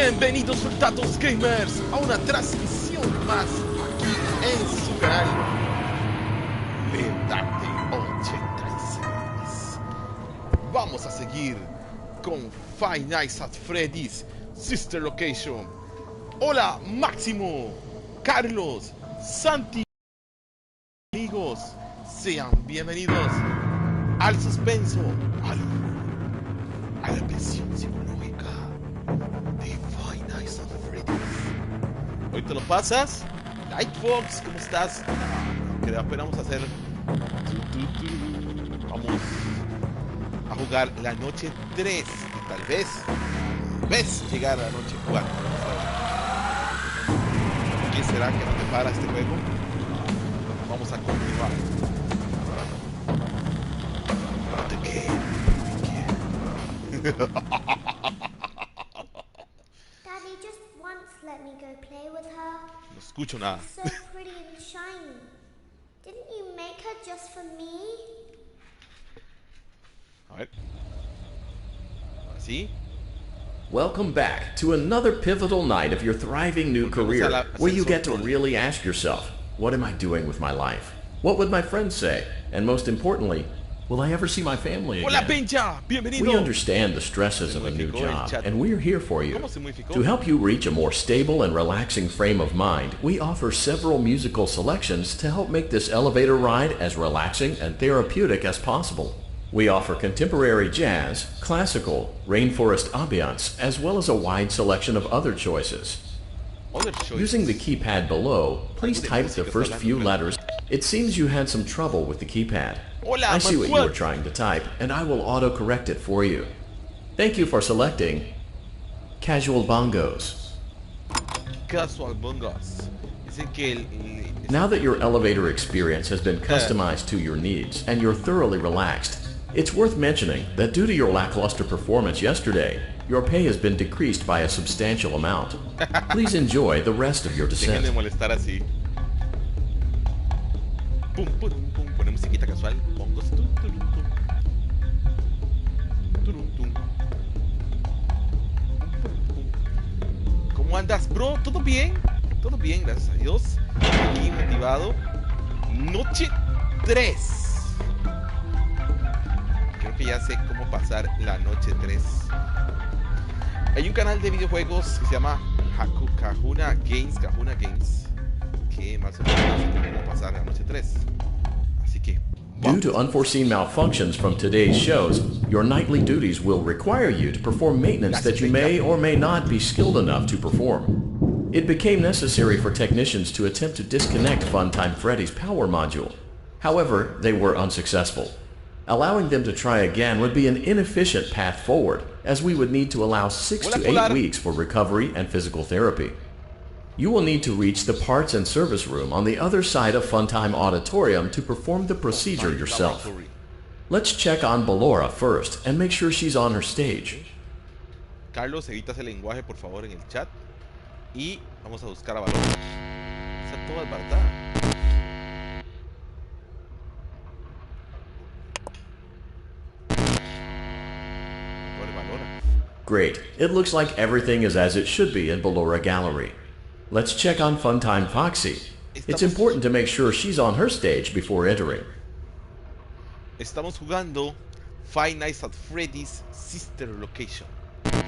Bienvenidos soldados gamers a una transmisión más aquí en su canal de Parte 86. Vamos a seguir con Five Nights at Freddy's Sister Location. Hola Máximo, Carlos, Santi, amigos, sean bienvenidos al suspenso, a la presión psicológica de Five Nights at Freddy's. Hoy te lo pasas. Nightfox, ¿cómo estás? Que apenas vamos a hacer. Vamos a jugar la noche 3 y tal vez llegar a la noche 4. ¿Qué será que nos depara este juego? Vamos a continuar. No te quedes. Daddy, just once let me go play with her. No escucho nada. She's so pretty and shiny. Didn't you make her just for me? A ver. ¿Así? Welcome back to another pivotal night of your thriving new career, where you get to really ask yourself, what am I doing with my life? What would my friends say? And most importantly, will I ever see my family again? Hola Benja, bienvenido. We understand the stresses of a new job, and we're here for you. To help you reach a more stable and relaxing frame of mind, we offer several musical selections to help make this elevator ride as relaxing and therapeutic as possible. We offer contemporary jazz, classical, rainforest ambiance, as well as a wide selection of other choices. Using the keypad below, please type the first few letters. It seems you had some trouble with the keypad. I see what you were trying to type, and I will auto-correct it for you. Thank you for selecting Casual Bongos. Casual Bongos. Now that your elevator experience has been customized to your needs and you're thoroughly relaxed, it's worth mentioning that due to your lackluster performance yesterday, your pay has been decreased by a substantial amount. Please enjoy the rest of your descent. Dejen de molestar así. Pum, pum, pum. Pone musiquita casual. Bongos. Tum, tum, tum. Tum, tum. ¿Cómo andas, bro? ¿Todo bien? Todo bien, gracias a Dios. Aquí motivado. Noche 3. Creo que ya sé cómo pasar la noche 3. Hay un canal de videojuegos que se llama Kahuna Games, que más o menos dice cómo pasar la noche 3. Así que due to unforeseen malfunctions from today's shows, your nightly duties will require you to perform maintenance that you may or may not be skilled enough to perform. It became necessary for technicians to attempt to disconnect Funtime Freddy's power module. However, they were unsuccessful. Allowing them to try again would be an inefficient path forward, as we would need to allow 6 to 8 weeks for recovery and physical therapy. You will need to reach the parts and service room on the other side of Funtime Auditorium to perform the procedure yourself. Let's check on Ballora first and make sure she's on her stage. Carlos, evitas el lenguaje por favor en el chat. Y vamos a buscar a Ballora. Está toda desbaratada. Great. It looks like everything is as it should be in Ballora Gallery. Let's check on Funtime Foxy. It's important to make sure she's on her stage before entering. Estamos jugando Five Nights at Freddy's Sister Location. No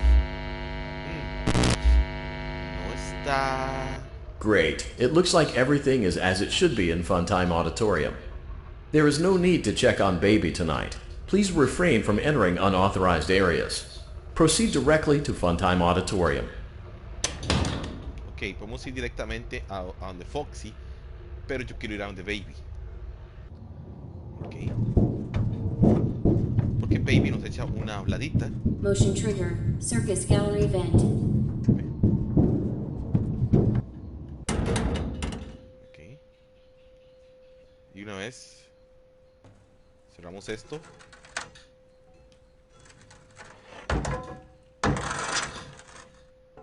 está... Great. It looks like everything is as it should be in Funtime Auditorium. There is no need to check on Baby tonight. Please refrain from entering unauthorized areas. Proceed directly to Funtime Auditorium. Ok, podemos ir directamente a donde Foxy, pero yo quiero ir a donde Baby. Ok. Porque Baby nos echa una habladita. Motion trigger, Circus Gallery event. Ok. Y una vez cerramos esto.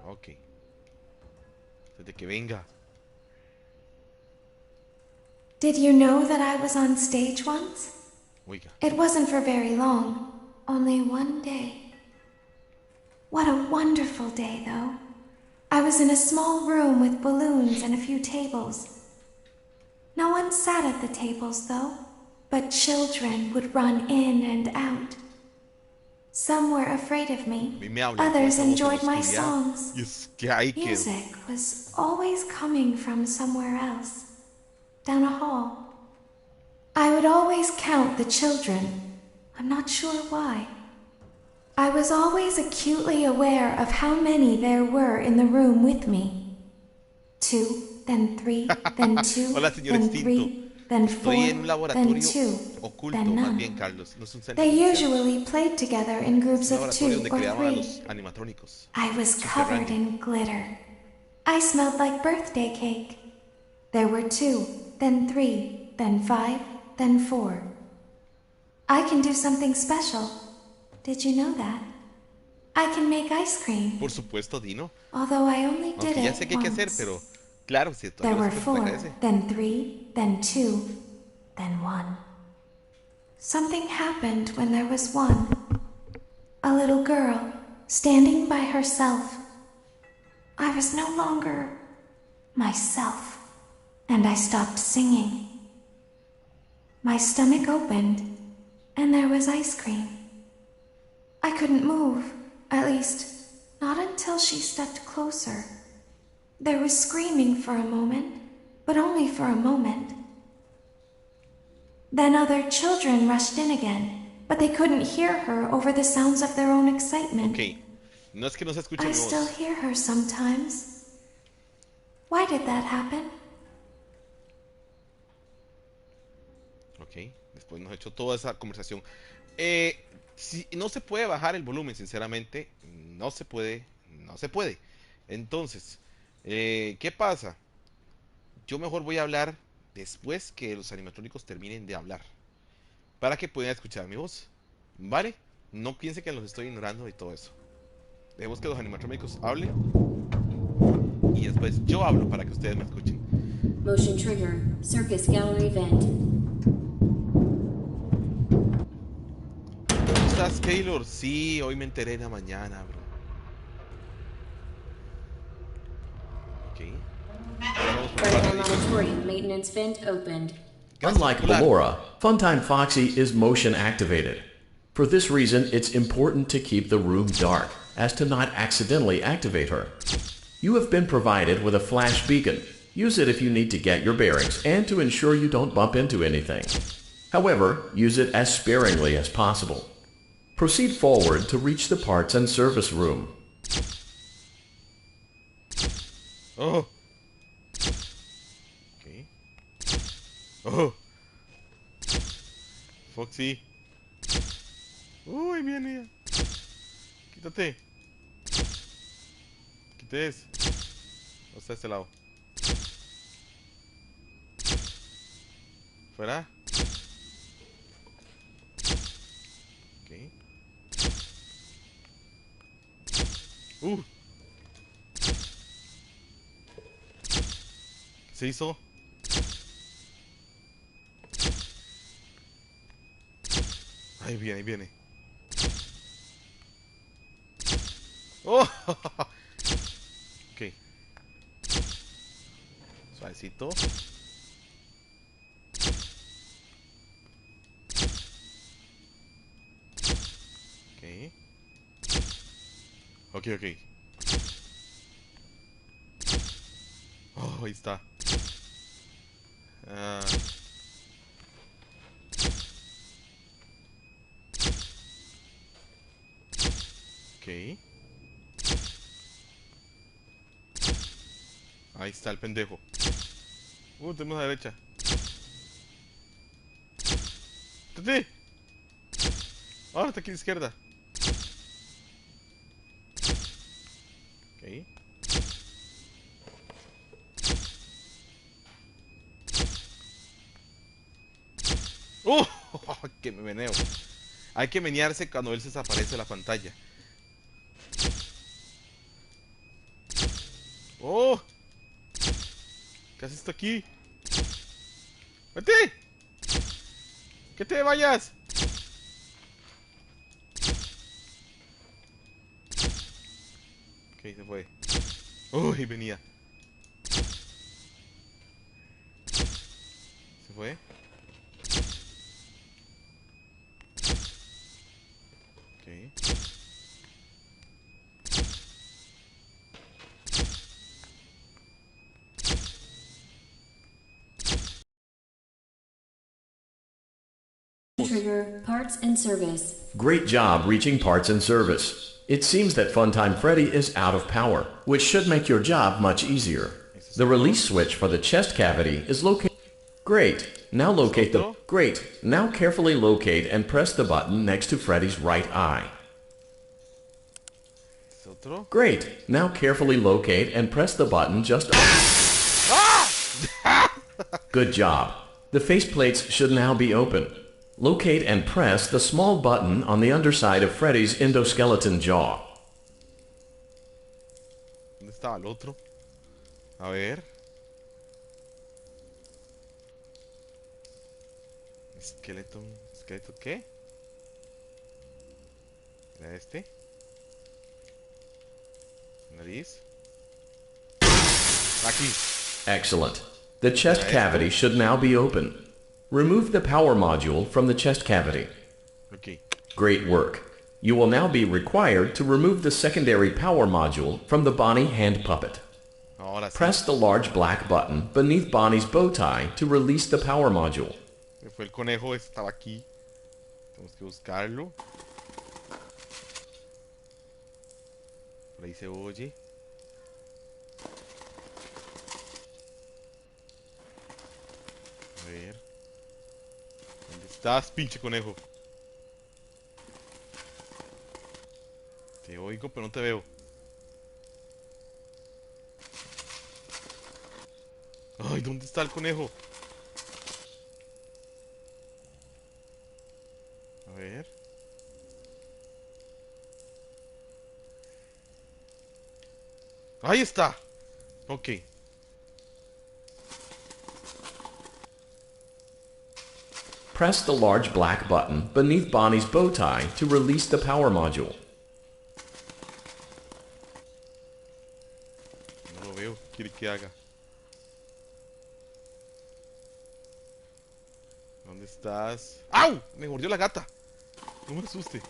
Ok. Desde que venga. Did you know that I was on stage once? Oiga. It wasn't for very long, only one day. What a wonderful day, though. I was in a small room with balloons and a few tables. No one sat at the tables, though, but children would run in and out. Some were afraid of me, others enjoyed my songs. Y es que ahí quedó. Music was always coming from somewhere else, down a hall. I would always count the children. I'm not sure why. I was always acutely aware of how many there were in the room with me. 2, then 3, then 2, Hola, señor then Extinto. 3, then 4, Estoy en un then laboratorio 2, oculto, then más none. bien, Carlos. No es un centro They comercial. usually played together in groups Es un of laboratorio 2 donde or creaban a 3. los animatrónicos. I was covered in glitter. I smelled like birthday cake. There were 2, then 3, then 5, then 4. I can do something special. Did you know that? I can make ice cream. Por supuesto, Dino. Although I only did Aunque ya it sé qué hay que hacer, once. pero claro, si There todavía were no se 4, agradece. then 3, then 2, then 1. Something happened when there was 1. A little girl, standing by herself. I was no longer myself, and I stopped singing. My stomach opened, and there was ice cream. I couldn't move, at least, not until she stepped closer. There was screaming for a moment, but only for a moment. Then other children rushed in again, but they couldn't hear her over the sounds of their own excitement. Ok. No es que no se escuche I mi still voz. hear her sometimes. Why did that happen? Ok. Después nos echó toda esa conversación. Si no se puede bajar el volumen, sinceramente. No se puede. No se puede. Entonces, ¿qué pasa? Yo mejor voy a hablar después que los animatrónicos terminen de hablar, para que puedan escuchar mi voz. ¿Vale? No piense que los estoy ignorando y todo eso. Dejemos que los animatrónicos hablen. Y después yo hablo para que ustedes me escuchen. Motion trigger. Circus gallery vent. ¿Cómo estás, Keylor? Sí, hoy me enteré en la mañana, bro. Ok. Ahora vamos por Freddy parte de- Laboratorium maintenance vent opened. Unlike Ballora, Funtime Foxy is motion activated. For this reason, it's important to keep the room dark, as to not accidentally activate her. You have been provided with a flash beacon. Use it if you need to get your bearings and to ensure you don't bump into anything. However, use it as sparingly as possible. Proceed forward to reach the parts and service room. Oh. Ok. Oh. Foxy. Uy, viene ella. Quítate. Quites. No está a este lado. Fuera. Ok. ¿Qué se hizo? Ahí viene, ahí viene. ¡Oh! Ok. Suavecito. Ok. Ok, ok. Oh, ahí está. Ah. Ok. Ahí está el pendejo. Tenemos a la derecha. ¡Tete! Ahora está aquí a la izquierda. Ok. ¡Oh! Que me meneo. Hay que menearse cuando él se desaparece de la pantalla. ¡Oh! ¿Qué haces esto aquí? ¡Vete! ¡Que te vayas! Ok, se fue. Uy, venía. Se fue. Ok. Trigger parts and service. Great job reaching parts and service. It seems that Funtime Freddy is out of power, which should make your job much easier. The release switch for the chest cavity is located. Great. Now locate the... Great. Now carefully locate and press the button next to Freddy's right eye. Great. Now carefully locate and press the button just... Good job. The faceplates should now be open. Locate and press the small button on the underside of Freddy's endoskeleton jaw. ¿Dónde estaba el otro? A ver. Esqueleto. ¿Esqueleto qué? ¿Era este? Nariz. Aquí. Excellent. The chest cavity should now be open. Remove the power module from the chest cavity. Okay. Great work. You will now be required to remove the secondary power module from the Bonnie hand puppet. Ahora sí. Press the large black button beneath Bonnie's bow tie to release the power module. Se fue el conejo, estaba aquí. Tenemos que buscarlo. Por ahí se oye. A ver. ¿Dónde estás, pinche conejo? Te oigo, pero no te veo. Ay, ¿dónde está el conejo? A ver. Ahí está. Ok. Press the large black button beneath Bonnie's bow tie to release the power module. No lo veo. ¿Qué quiere que haga? ¿Dónde estás? ¡Au! Me mordió la gata. No me asuste.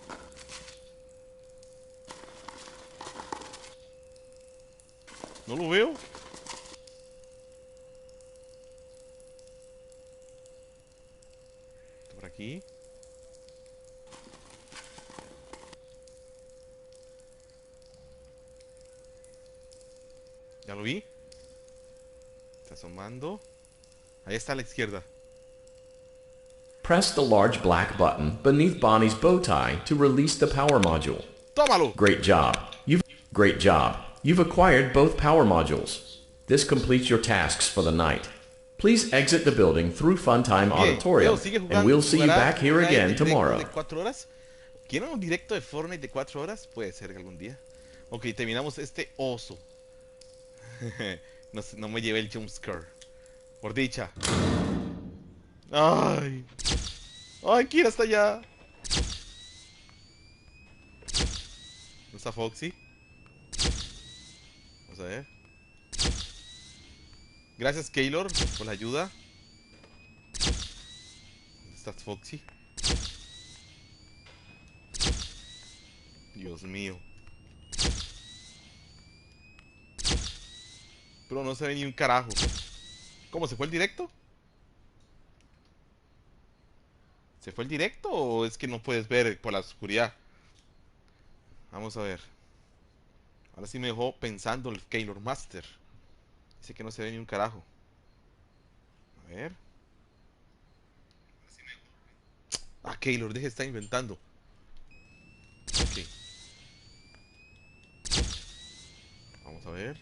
No lo veo. Por aquí. Ya lo vi. Está asomando. Ahí está a la izquierda. Press the large black button beneath Bonnie's bow tie to release the power module. ¡Tómalo! Great job. Great job. You've acquired both power modules. This completes your tasks for the night. Please exit the building through Funtime Auditorium, and we'll see you back here again tomorrow. ¿De 4 horas? ¿Quieren un directo de Fortnite de 4 horas? Puede ser que algún día. Ok, terminamos este oso. No me llevé el jumpscare. Por dicha. Ay. Ay, Kira está allá. ¿No está Foxy? Vamos a ver. Gracias, Keylor, por la ayuda. ¿Dónde estás, Foxy? Dios mío. Pero no se ve ni un carajo. ¿Cómo se fue el directo? ¿Se fue el directo o es que no puedes ver por la oscuridad? Vamos a ver. Ahora sí me dejó pensando el Keylor Master. Dice que no se ve ni un carajo. A ver. Ah, Keylor, deje de estar inventando. Ok. Vamos a ver.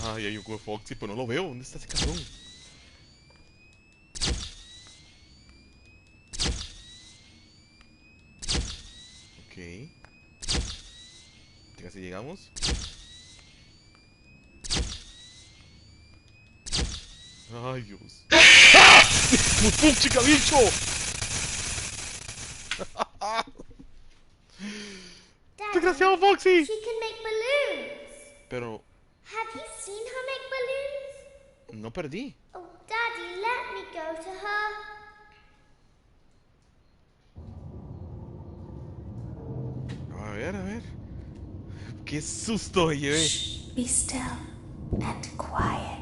Ay, hay un Foxy, pero no lo veo. ¿Dónde está ese cabrón? Ok. Casi llegamos. Ay, Dios. ¡Ah! ¡Pum, chica, bicho! demasiado Foxy. She can make balloons. Pero Have you seen her make balloons? no perdí. Oh, Daddy, let me go to her. A ver, a ver. Qué susto me llevé. Shh, be still and quiet.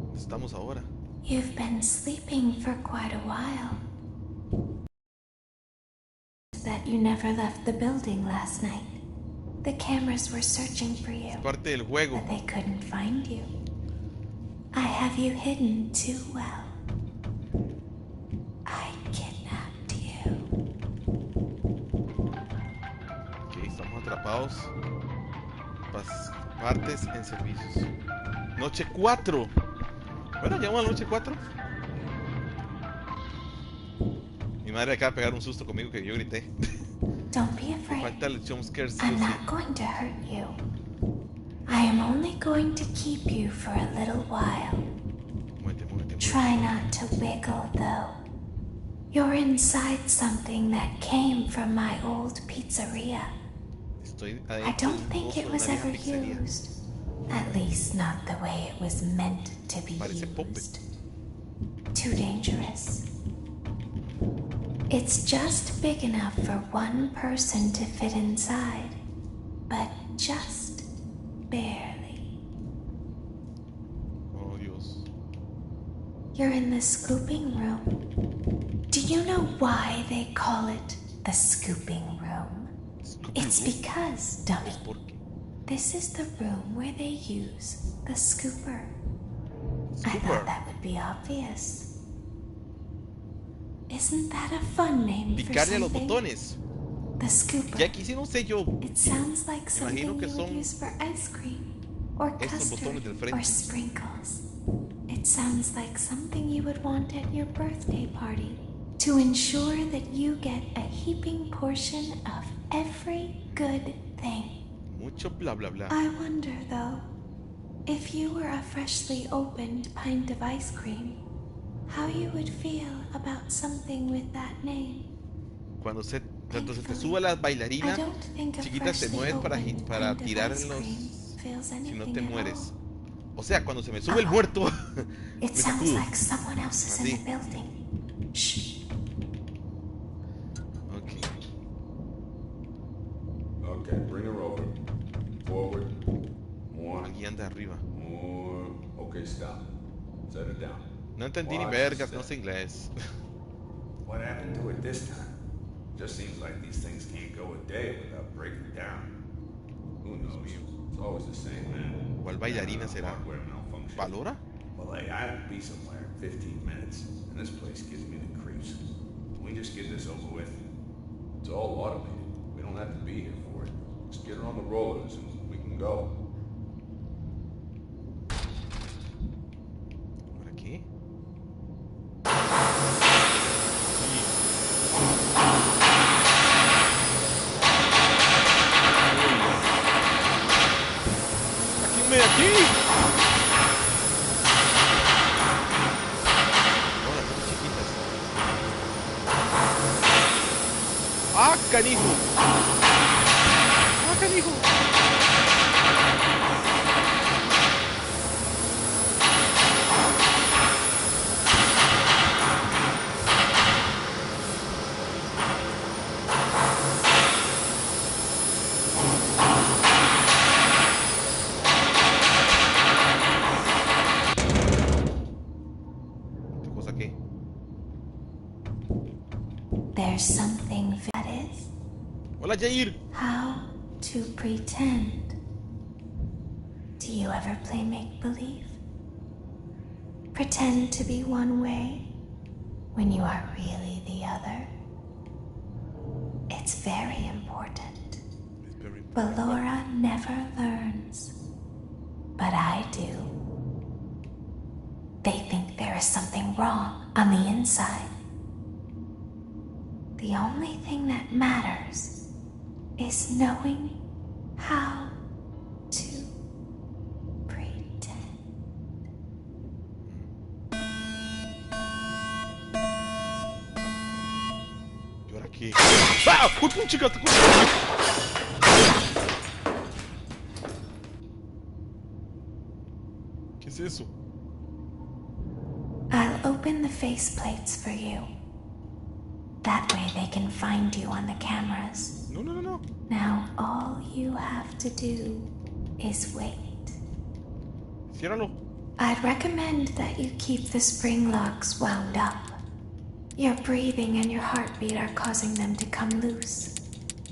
¿Dónde estamos ahora? You've been sleeping for quite a while. That you never left the building last night. The cameras were searching for you, Es parte del juego. but they couldn't find you. I have you hidden too well. I kidnapped you. Ok, estamos atrapados. Partes en servicios. Noche 4. Bueno, llegamos a la noche 4. Mi madre acaba de pegar un susto conmigo que yo grité. Don't be afraid. Falta el jumpscare sí o I'm sí. not going to hurt you. I am only going to keep you for a little while. Muévete, muévete, muévete. Try not to wiggle, though. You're inside something that came from my old pizzeria. Estoy I adentro don't de un think pozo it de was una ever vieja pizzería. used. At least not the way it was meant to be Parece Pope. used. Too dangerous. It's just big enough for one person to fit inside, but just barely. Oh, Dios. You're in the scooping room. Do you know why they call it the scooping room? It's because, dummy, ¿Por qué? this is the room where they use the scooper. I Scooper. thought that would be obvious. Isn't that a fun name for Picarle a los something? botones. The scooper. Ya quise un sello. It sounds like imagino something que you would son use for ice cream, or estos custard, botones del frente. or sprinkles. It sounds like something you would want at your birthday party to ensure that you get a heaping portion of every good thing. Mucho bla bla bla. I wonder, though, if you were a freshly opened pint of ice cream, how you would feel about something with that name. Cuando se te suba las I bailarinas don't think a chiquitas se freshly mueven opened para pint of tirar ice en los. cream feels Si no anything te at mueres. all. O sea, cuando se me sube el muerto. It me sounds sacudo. like someone else is in Así. the building. Shh. Ok. Okay, bring her over. Forward. More. Alguien anda arriba. More. Okay, stop. Set her down. No entendí ni Watch vergas, the no sé step. inglés. What happened to it this time? Just seems like these things can't go a day without breaking down. Who knows? It's always the same, man. ¿Cuál bailarina será? Hardware malfunction. ¿Valora? Well, hey, I have to be somewhere in 15 minutes, and this place gives me the creeps. Can we just get this over with? It's all automated. We don't have to be here for it. Just get her on the rollers and we can go. ¿Por aquí? ¡Aquí! Hola, son chiquitas. ¡Ah, canijo! ¡Ah, canijo! ¿Qué cosa qué? There's something that is ¡Hola, Jair! how to pretend. Do you ever play make-believe? Pretend to be one way when you are really the other. It's very important. It's very important. But Laura never learns. But I do. They think there is something wrong on the inside. The only thing that matters is knowing how to pretend. ¿Y ahora qué? ¡Ah! ¡Uy, chica! es eso? I'll open the faceplates for you. That way they can find you on the cameras. No, no, no, no. Now all you have to do is wait. Ciérralo. I'd recommend that you keep the spring locks wound up. Your breathing and your heartbeat are causing them to come loose.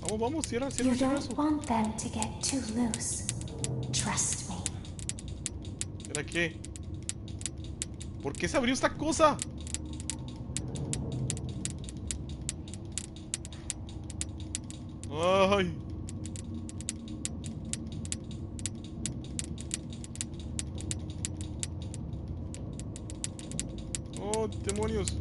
Vamos, vamos, cierra, You cierra, cierra eso. don't want them to get too loose. Trust me. ¿Era qué? ¿Por qué se abrió esta cosa? Ay. Oh, demonios.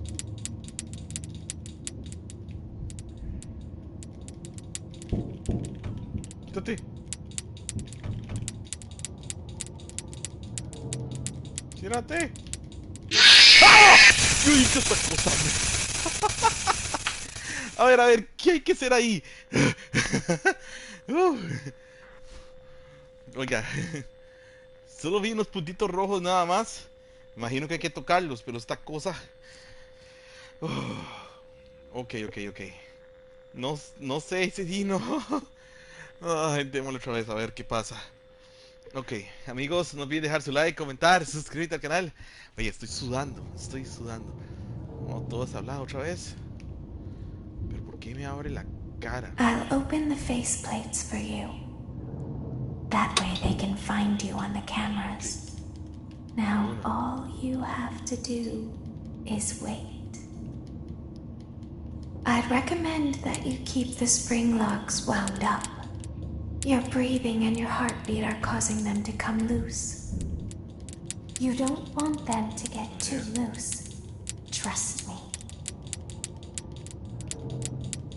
Quítate. Ciérrate. ¡Ah! Yo hice esta cosa. A ver, ¿qué hay que hacer ahí? Oiga, solo vi unos puntitos rojos nada más. Imagino que hay que tocarlos, pero esta cosa... Ok. No sé, ese Dino. Ay, démosle otra vez a ver qué pasa. Ok, amigos, no olviden dejar su like, comentar, suscribirte al canal. Oye, estoy sudando. No, todo has hablado otra vez. Pero ¿por qué me abre la cara? I'll open the faceplates for you. That way they can find you on the cameras. Now all you have to do is wait. I'd recommend that you keep the spring locks wound up. Your breathing and your heartbeat are causing them to come loose. You don't want them to get too loose. Trust me.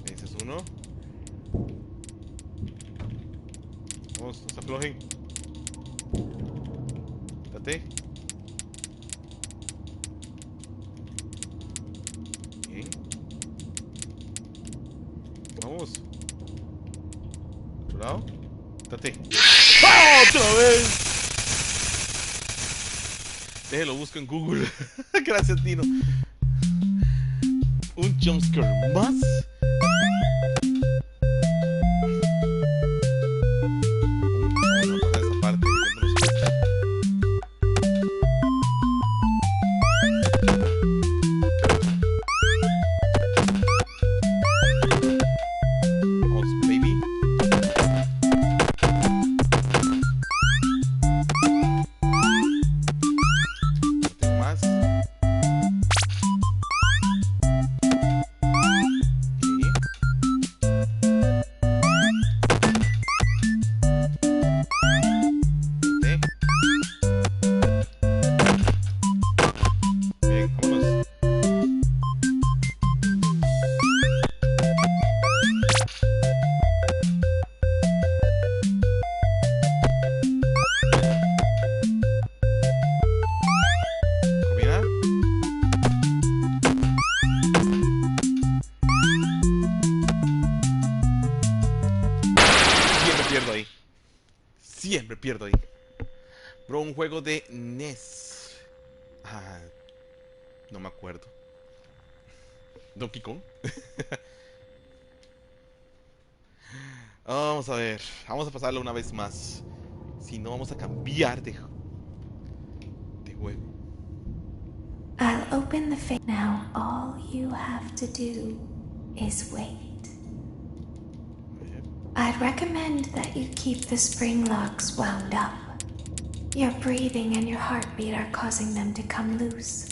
Ese es uno. Vamos, no se aflojen. Quítate. Bien. Vamos. Otro lado. Quítate. ¡Ah! ¡Otra vez! Déjelo, busco en Google. Gracias, Tino. Un jumpscare más. Vamos a pasar esa parte que siempre nos cuesta. Vamos, baby. No tengo más. Bien, vámonos. Comida. Siempre pierdo ahí. Bro, un juego de NES. Ah, no me acuerdo. Donkey Kong. Vamos a ver. Vamos a pasarlo una vez más. Si no, vamos a cambiar de juego. I'll open the face. Now all you have to do is wait. I'd recommend that you keep the spring locks wound up. Your breathing and your heartbeat are causing them to come loose.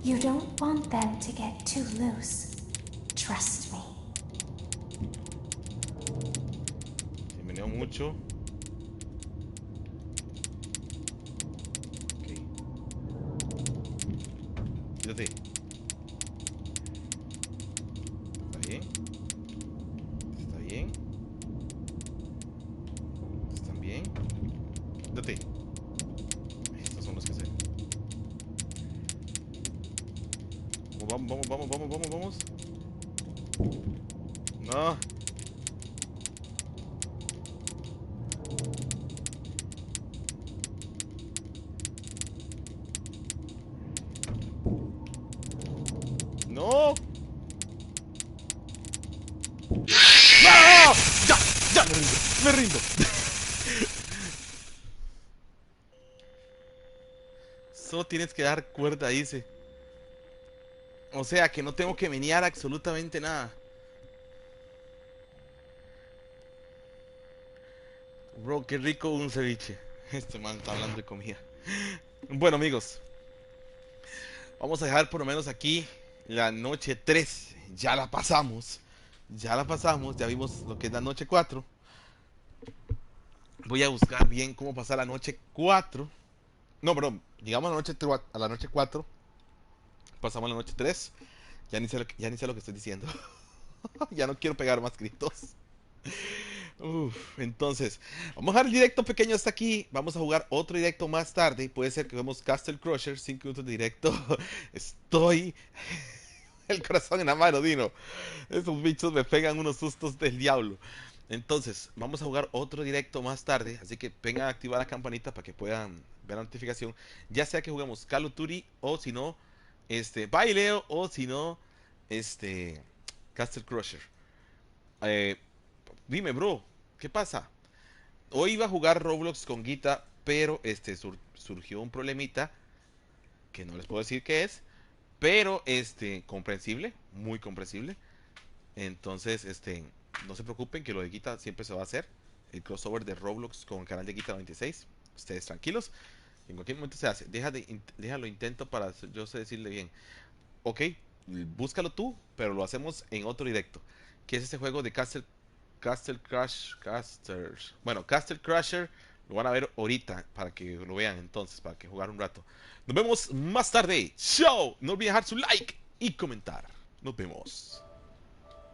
You don't want them to get too loose. Trust me. Se meneó mucho. Ok. Quítate. ¿Está bien? ¿Está bien? ¿Están bien? Quítate. Estos son los que sé. Vamos. No. Me rindo. Solo tienes que dar cuerda, dice. O sea que no tengo que menear absolutamente nada. Bro, qué rico un ceviche. Este man está hablando de comida. Bueno, amigos, vamos a dejar por lo menos aquí la noche 3. Ya la pasamos. Ya la pasamos. Ya vimos lo que es la noche 4. Voy a buscar bien cómo pasar la noche 4. No, perdón. Llegamos a la noche 4. Pasamos a la noche 3. Ya ni sé lo que estoy diciendo. Ya no quiero pegar más gritos. Entonces, vamos a dejar el directo pequeño hasta aquí. Vamos a jugar otro directo más tarde. Puede ser que vemos Castle Crusher, 5 minutos de directo. Estoy el corazón en la mano, Dino. Esos bichos me pegan unos sustos del diablo. Entonces, vamos a jugar otro directo más tarde. Así que vengan a activar la campanita para que puedan ver la notificación. Ya sea que juguemos Call of Duty o si no, Baileo o si no, Castle Crusher. Eh, Dime, bro, ¿qué pasa? Hoy iba a jugar Roblox con Guita, pero surgió un problemita que no les puedo decir qué es, pero comprensible, muy comprensible. Entonces, no se preocupen que lo de Guita siempre se va a hacer. El crossover de Roblox con el canal de Guita 96. Ustedes tranquilos. En cualquier momento se hace. Déjalo intento para yo sé decirle bien. Ok, búscalo tú, pero lo hacemos en otro directo. Que es este juego de Bueno, Castle Crusher. Lo van a ver ahorita para que lo vean entonces, para que jugar un rato. Nos vemos más tarde. Chao. No olviden dejar su like y comentar. Nos vemos.